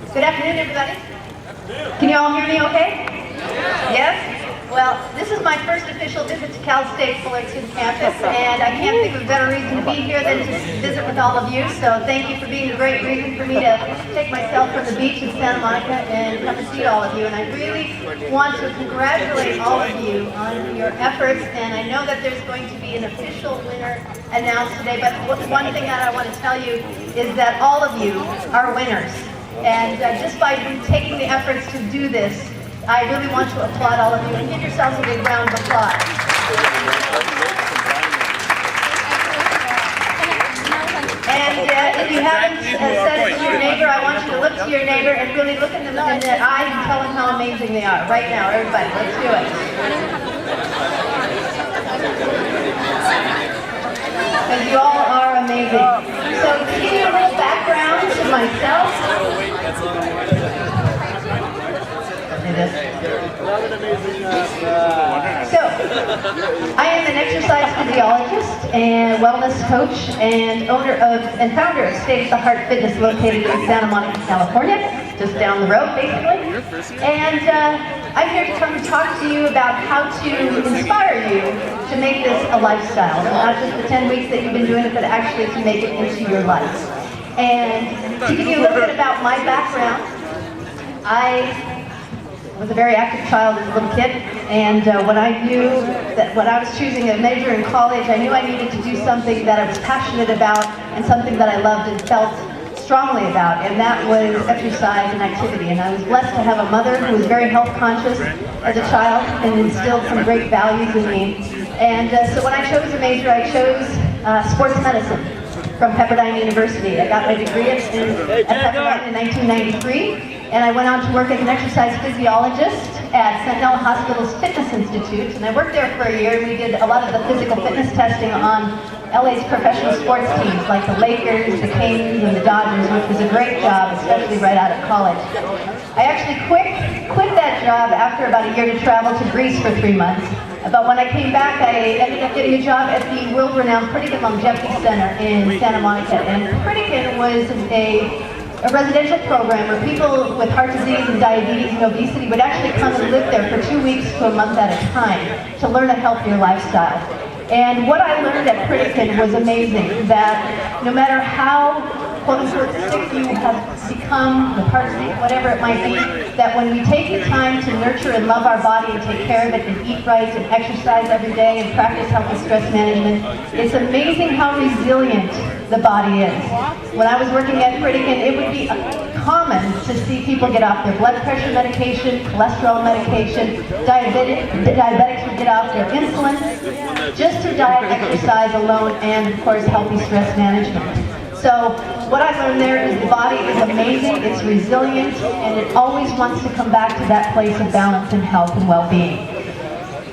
Good afternoon, everybody. Can you all hear me okay? Yes? Well, this is my first official visit to Cal State Fullerton campus, and I can't think of a better reason to be here than to visit with all of you. So thank you for being a great reason for me to take myself from the beach in Santa Monica and come and see all of you. And I really want to congratulate all of you on your efforts, and I know that there's going to be an official winner announced today, but one thing that I want to tell you is that all of you are winners. And just by taking the efforts to do this, I really want to applaud all of you and give yourselves a big round of applause. And if you haven't said it to your neighbor, I want you to look to your neighbor and really look at them in the eyes and tell them how amazing they are. Right now, everybody, let's do it. Because you all are amazing. So to give you a little background to myself, so, I am an exercise physiologist and wellness coach and owner of and founder of State Fullerton Fitness, located in Santa Monica, California, just down the road, basically. And I'm here to come and talk to you about how to inspire you to make this a lifestyle, not just the 10 weeks that you've been doing it, but actually to make it into your life. And to give you a little bit about my background, I was a very active child as a little kid, and when I knew that when I was choosing a major in college, I knew I needed to do something that I was passionate about and something that I loved and felt strongly about, and that was exercise and activity. And I was blessed to have a mother who was very health conscious as a child and instilled some great values in me. And so when I chose a major, I chose sports medicine from Pepperdine University. I got my degree at Pepperdine in 1993. And I went on to work as an exercise physiologist at Sentinel Hospital's Fitness Institute. And I worked there for a year, and we did a lot of the physical fitness testing on LA's professional sports teams, like the Lakers, the Kings, and the Dodgers, which was a great job, especially right out of college. I actually quit that job after about a year to travel to Greece for 3 months. But when I came back, I ended up getting a job at the world-renowned Pritikin Longevity Center in Santa Monica. And Pritikin was a residential program where people with heart disease and diabetes and obesity would actually come and live there for 2 weeks to a month at a time to learn a healthier lifestyle. And what I learned at Pritikin was amazing, that no matter how quote-unquote sick you have become, with heart disease, whatever it might be, that when we take the time to nurture and love our body and take care of it and eat right and exercise every day and practice healthy stress management, it's amazing how resilient the body is. When I was working at Pritikin, it would be common to see people get off their blood pressure medication, cholesterol medication, diabetics would get off their insulin, just to diet, exercise alone, and of course healthy stress management. So what I learned there is the body is amazing, it's resilient, and it always wants to come back to that place of balance and health and well-being.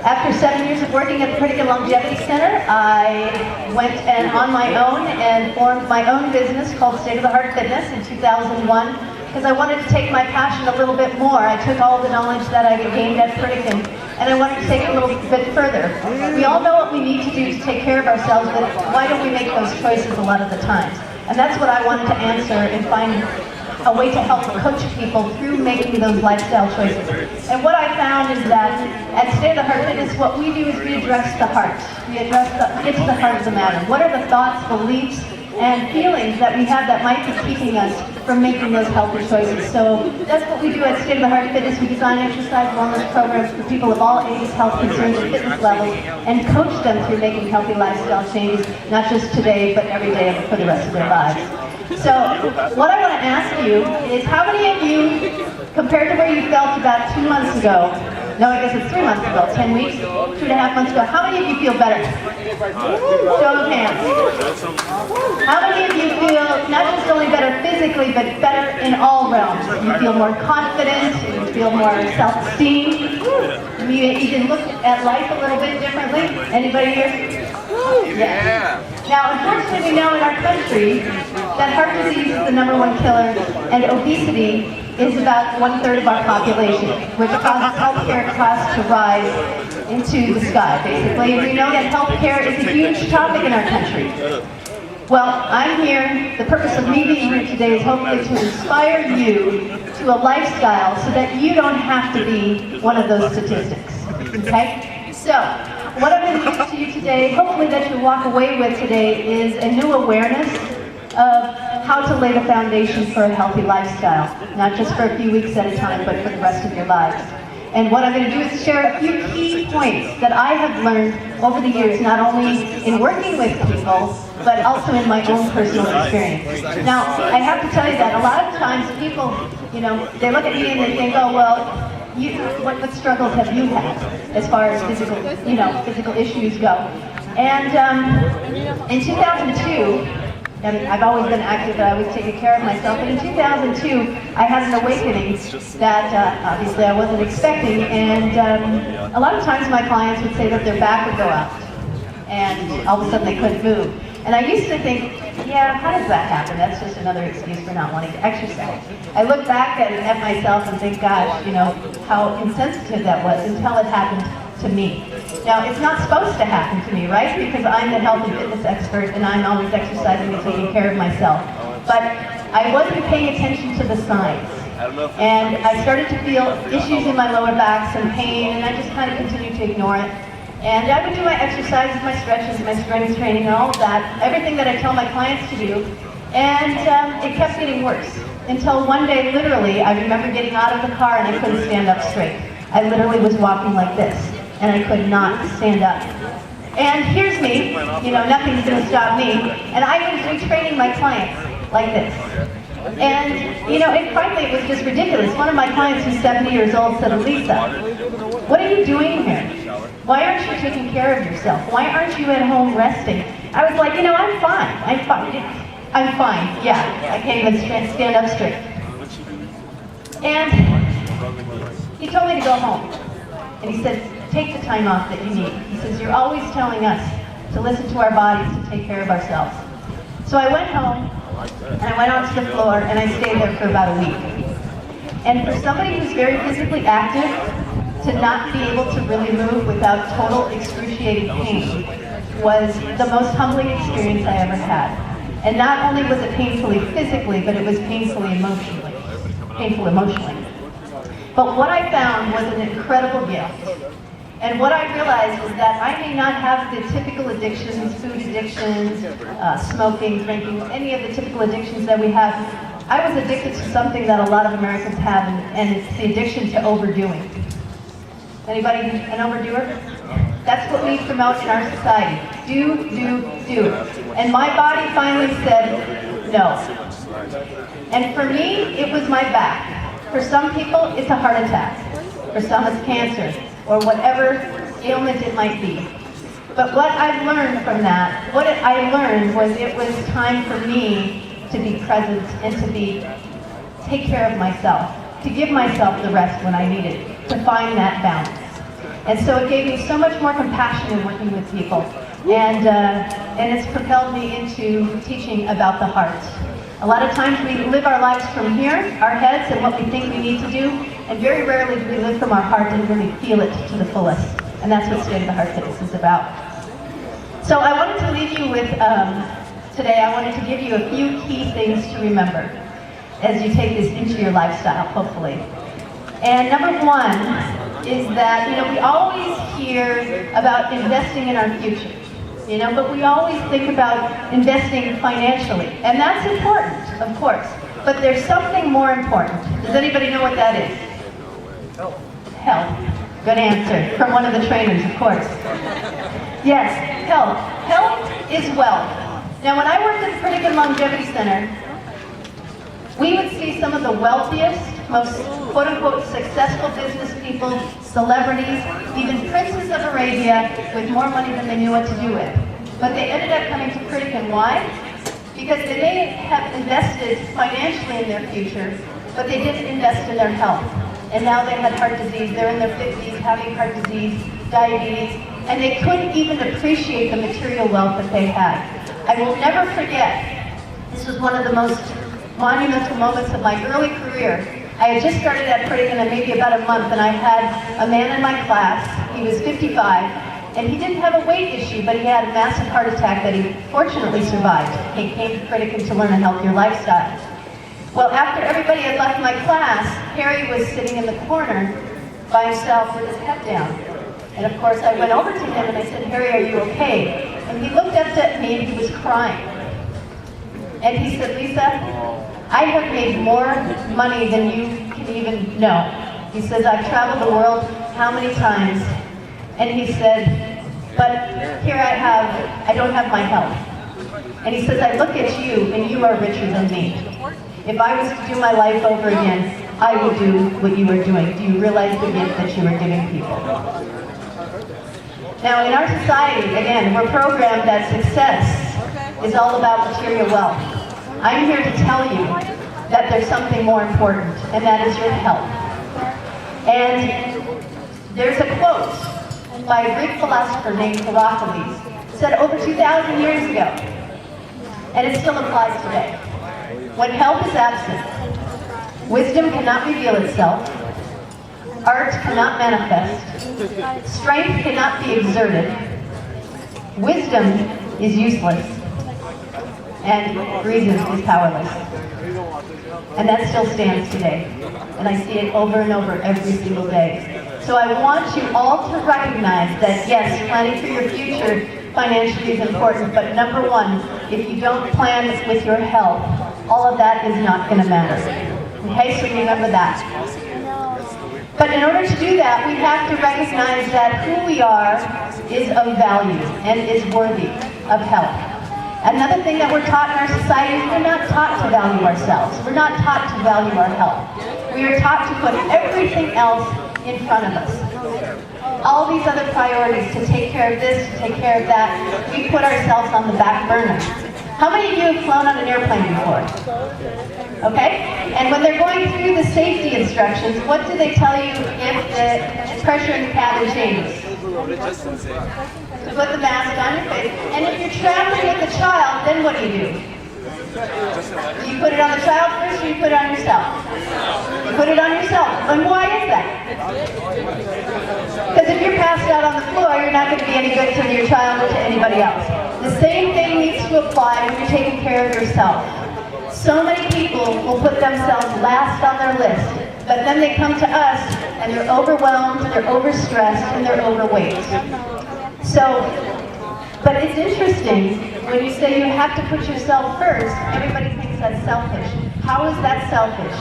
After 7 years of working at the Pritikin Longevity Center, I went on my own and formed my own business called State Fullerton Fitness in 2001 because I wanted to take my passion a little bit more. I took all the knowledge that I had gained at Pritikin and I wanted to take it a little bit further. We all know what we need to do to take care of ourselves, but why don't we make those choices a lot of the times? And that's what I wanted to answer and find a way to help coach people through making those lifestyle choices. And what I found is that at State Fullerton Fitness, what we do is we address the heart. We get to the heart of the matter. What are the thoughts, beliefs, and feelings that we have that might be keeping us from making those healthy choices? So that's what we do at State Fullerton Fitness. We design exercise wellness programs for people of all ages, health concerns, and fitness levels, and coach them through making healthy lifestyle changes, not just today, but every day for the rest of their lives. So what I want to ask you is, how many of you, compared to where you felt about 2 months ago, no, I guess it's 3 months ago, 10 weeks, 2.5 months ago, how many of you feel better? Show of hands. How many of you feel not just only better physically, but better in all realms? You feel more confident, you feel more self-esteem, you can look at life a little bit differently. Anybody here? Yeah. Now, unfortunately, we know in our country that heart disease is the #1 killer, and obesity is about 1/3 of our population, which causes healthcare costs to rise into the sky, basically. And we know that healthcare is a huge topic in our country. Well, I'm here, the purpose of me being here today is hopefully to inspire you to a lifestyle so that you don't have to be one of those statistics, okay? So, what I'm going to give to you today, hopefully that you'll walk away with today, is a new awareness of how to lay the foundation for a healthy lifestyle, not just for a few weeks at a time, but for the rest of your lives. And what I'm going to do is share a few key points that I have learned over the years, not only in working with people, but also in my own personal experience. Now, I have to tell you that a lot of times people, they look at me and they think, oh, well, what struggles have you had as far as physical issues go? And in 2002, I've always been active, but I always taken care of myself. But in 2002, I had an awakening that obviously I wasn't expecting. And a lot of times my clients would say that their back would go out, and all of a sudden they couldn't move. And I used to think, yeah, how does that happen? That's just another excuse for not wanting to exercise. I look back at myself and think, gosh, how insensitive that was until it happened to me. Now, it's not supposed to happen to me, right? Because I'm the health and fitness expert and I'm always exercising and taking care of myself. But I wasn't paying attention to the signs. And I started to feel issues in my lower back, some pain, and I just kind of continued to ignore it. And I would do my exercises, my stretches, my strength training, and all of that, everything that I tell my clients to do. And it kept getting worse. Until one day, literally, I remember getting out of the car and I couldn't stand up straight. I literally was walking like this, and I could not stand up. And here's me, nothing's going to stop me, and I was retraining my clients like this. And, frankly, it was just ridiculous. One of my clients who's 70 years old said, Lisa, what are you doing here? Why aren't you taking care of yourself? Why aren't you at home resting? I was like, I'm fine. I'm fine. Yeah, I can't even stand up straight. And he told me to go home. And he said, take the time off that you need. He says, you're always telling us to listen to our bodies, to take care of ourselves. So I went home, and I went onto the floor, and I stayed there for about a week. And for somebody who's very physically active, to not be able to really move without total excruciating pain was the most humbling experience I ever had. And not only was it painfully physically, but it was painful emotionally. But what I found was an incredible gift. And what I realized was that I may not have the typical addictions, food addictions, smoking, drinking, any of the typical addictions that we have. I was addicted to something that a lot of Americans have, and it's the addiction to overdoing. Anybody an overdoer? That's what we promote in our society. Do. And my body finally said no. And for me, it was my back. For some people, it's a heart attack. For some, it's cancer, or whatever ailment it might be. But what I learned from that, I learned was it was time for me to be present and to take care of myself, to give myself the rest when I needed, to find that balance. And so it gave me so much more compassion in working with people. And it's propelled me into teaching about the heart. A lot of times we live our lives from here, our heads, and what we think we need to do, and very rarely do we live from our heart and really feel it to the fullest. And that's what State of the Heart Fitness is about. So I wanted to leave you with, today I wanted to give you a few key things to remember as you take this into your lifestyle, hopefully. And number one is that, we always hear about investing in our future, but we always think about investing financially. And that's important, of course. But there's something more important. Does anybody know what that is? Health. Good answer. From one of the trainers, of course. Yes, health. Health is wealth. Now, when I worked at the Pritikin Longevity Center, we would see some of the wealthiest, most quote-unquote successful business people, celebrities, even princes of Arabia with more money than they knew what to do with. But they ended up coming to Pritikin. Why? Because they may have invested financially in their future, but they didn't invest in their health. And now they had heart disease, they're in their 50s having heart disease, diabetes, and they couldn't even appreciate the material wealth that they had. I will never forget, this was one of the most monumental moments of my early career. I had just started at Pritikin in maybe about a month, and I had a man in my class, he was 55, And he didn't have a weight issue, but he had a massive heart attack that he fortunately survived. He came to Critican to learn a healthier lifestyle. Well, after everybody had left my class, Harry was sitting in the corner by himself with his head down. And of course, I went over to him and I said, Harry, are you okay? And he looked up at me and he was crying. And he said, Lisa, I have made more money than you can even know. He says, I've traveled the world how many times? And he said, but here I don't have my health. And he says, I look at you and you are richer than me. If I was to do my life over again, I would do what you are doing. Do you realize the gift that you are giving people? Now in our society, again, we're programmed that success is all about material wealth. I'm here to tell you that there's something more important, and that is your health. And there's a quote by a Greek philosopher named Heracles, said over 2,000 years ago, and it still applies today. When health is absent, wisdom cannot reveal itself, art cannot manifest, strength cannot be exerted, wisdom is useless, and reason is powerless. And that still stands today. And I see it over and over every single day. So I want you all to recognize that, yes, planning for your future financially is important, but number one, if you don't plan with your health, all of that is not going to matter. Okay, so remember that. But in order to do that, we have to recognize that who we are is of value and is worthy of health. Another thing that we're taught in our society is we're not taught to value ourselves. We're not taught to value our health. We are taught to put everything else in front of us. All these other priorities, to take care of this, to take care of that, we put ourselves on the back burner. How many of you have flown on an airplane before? Okay? And when they're going through the safety instructions, what do they tell you if the pressure in the cabin changes? To put the mask on your face. And if you're traveling with a child, then what do? You put it on the child first, or you put it on yourself? You put it on yourself. And why is that? Because if you're passed out on the floor, you're not going to be any good to your child or to anybody else. The same thing needs to apply when you're taking care of yourself. So many people will put themselves last on their list, but then they come to us and they're overwhelmed, they're overstressed, and they're overweight. So, but it's interesting, when you say you have to put yourself first, everybody thinks that's selfish. How is that selfish?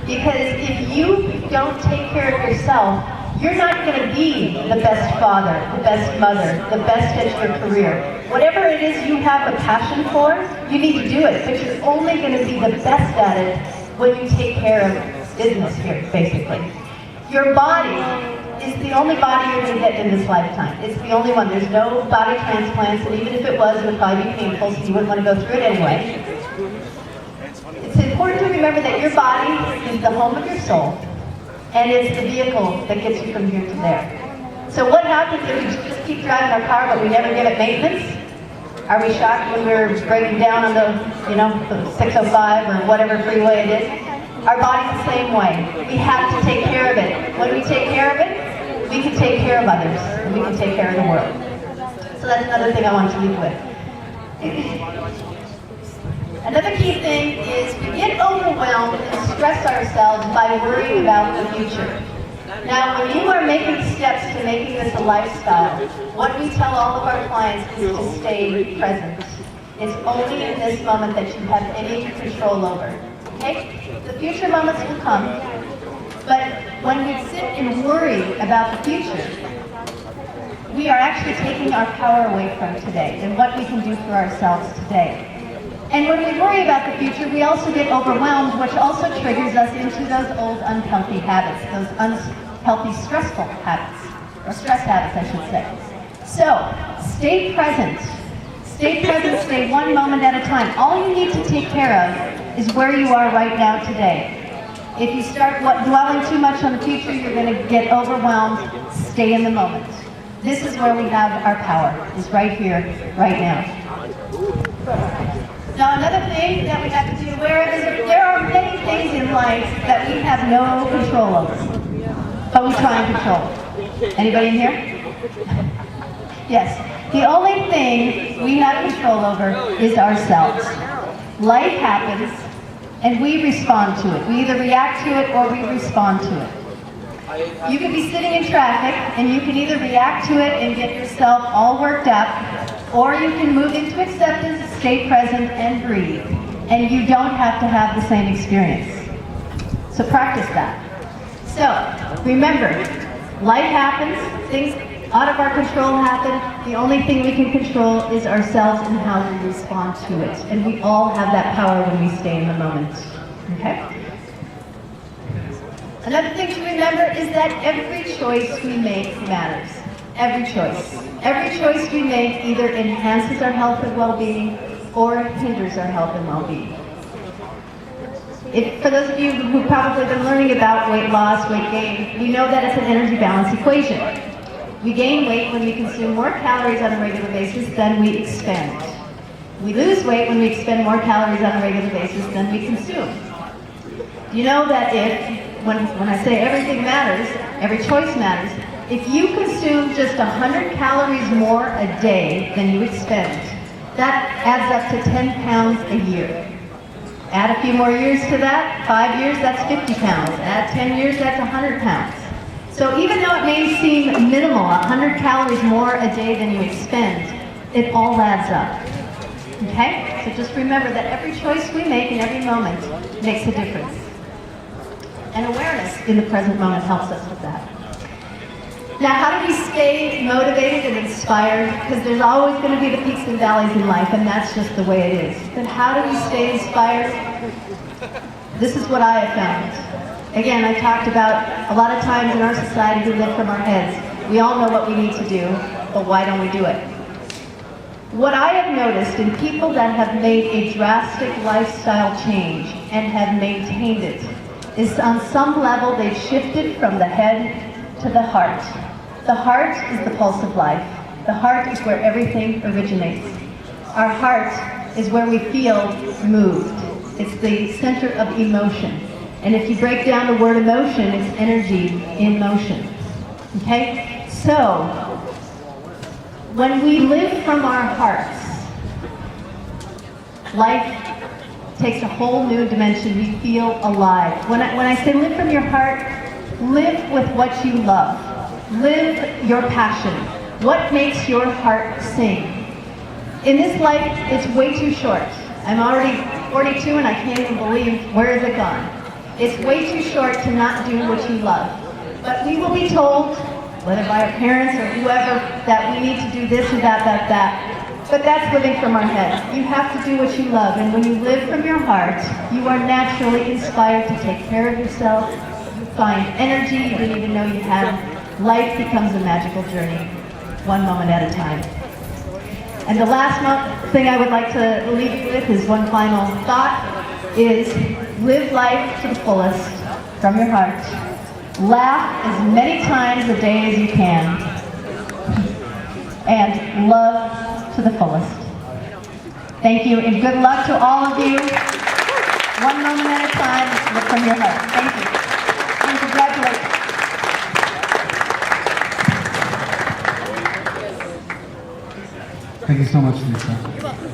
Because if you don't take care of yourself, you're not going to be the best father, the best mother, the best at your career. Whatever it is you have a passion for, you need to do it, but you're only going to be the best at it when you take care of business here, basically. Your body is the only body you're going to get in this lifetime. It's the only one. There's no body transplants, and even if it was, it would probably be painful, so you wouldn't want to go through it anyway. It's important to remember that your body is the home of your soul, and it's the vehicle that gets you from here to there. So what happens if we just keep driving our car, but we never give it maintenance? Are we shocked when we're breaking down on the 605 or whatever freeway it is? Our body's the same way. We have to take care of it. When we take care of it, we can take care of others, and we can take care of the world. So that's another thing I want to leave with. Another key thing is we get overwhelmed and stress ourselves by worrying about the future. Now, when you are making steps to making this a lifestyle, what we tell all of our clients is to stay present. It's only in this moment that you have any control over. Okay? The future moments will come, but when we sit and worry about the future, we are actually taking our power away from today and what we can do for ourselves today. And when we worry about the future, we also get overwhelmed, which also triggers us into those old unhealthy habits, those unhealthy stressful habits, or stress habits, I should say. So, stay present. Stay present, stay one moment at a time. All you need to take care of is where you are right now today. If you start dwelling too much on the future, you're going to get overwhelmed. Stay in the moment. This is where we have our power, is right here, right now. Now, another thing that we have to be aware of is that there are many things in life that we have no control over, but we try and control. Anybody in here? Yes. The only thing we have control over is ourselves. Life happens, and we respond to it. We either react to it or we respond to it. You could be sitting in traffic, and you can either react to it and get yourself all worked up, or you can move into acceptance, stay present, and breathe. And you don't have to have the same experience. So practice that. So, remember, life happens, things out of our control happen. The only thing we can control is ourselves and how we respond to it. And we all have that power when we stay in the moment. Okay? Another thing to remember is that every choice we make matters. Every choice. Every choice we make either enhances our health and well-being or hinders our health and well-being. For those of you who've probably been learning about weight loss, weight gain, we know that it's an energy balance equation. We gain weight when we consume more calories on a regular basis than we expend. We lose weight when we expend more calories on a regular basis than we consume. You know that when I say everything matters, every choice matters, if you consume just 100 calories more a day than you expend, that adds up to 10 pounds a year. Add a few more years to that, 5 years, that's 50 pounds. Add 10 years, that's 100 pounds. So even though it may seem minimal, 100 calories more a day than you expend, it all adds up. Okay? So just remember that every choice we make in every moment makes a difference. And awareness in the present moment helps us with that. Now, how do we stay motivated and inspired? Because there's always going to be the peaks and valleys in life, and that's just the way it is. But how do we stay inspired? This is what I have found. Again, I talked about a lot of times in our society we live from our heads. We all know what we need to do, but why don't we do it? What I have noticed in people that have made a drastic lifestyle change and have maintained it is on some level they've shifted from the head to the heart. The heart is the pulse of life. The heart is where everything originates. Our heart is where we feel moved. It's the center of emotion. And if you break down the word emotion, it's energy in motion. Okay? So, when we live from our hearts, life takes a whole new dimension. We feel alive. When I say live from your heart, live with what you love. Live your passion. What makes your heart sing? In this life, it's way too short. I'm already 42 and I can't even believe where is it gone. It's way too short to not do what you love. But we will be told, whether by our parents or whoever, that we need to do this or that. But that's living from our head. You have to do what you love. And when you live from your heart, you are naturally inspired to take care of yourself. You find energy you didn't even know you had. Life becomes a magical journey, one moment at a time. And the last thing I would like to leave you with is one final thought, is live life to the fullest from your heart. Laugh as many times a day as you can. And love to the fullest. Thank you, and good luck to all of you. One moment at a time, live from your heart. Thank you. And congratulations. Thank you so much, Lisa.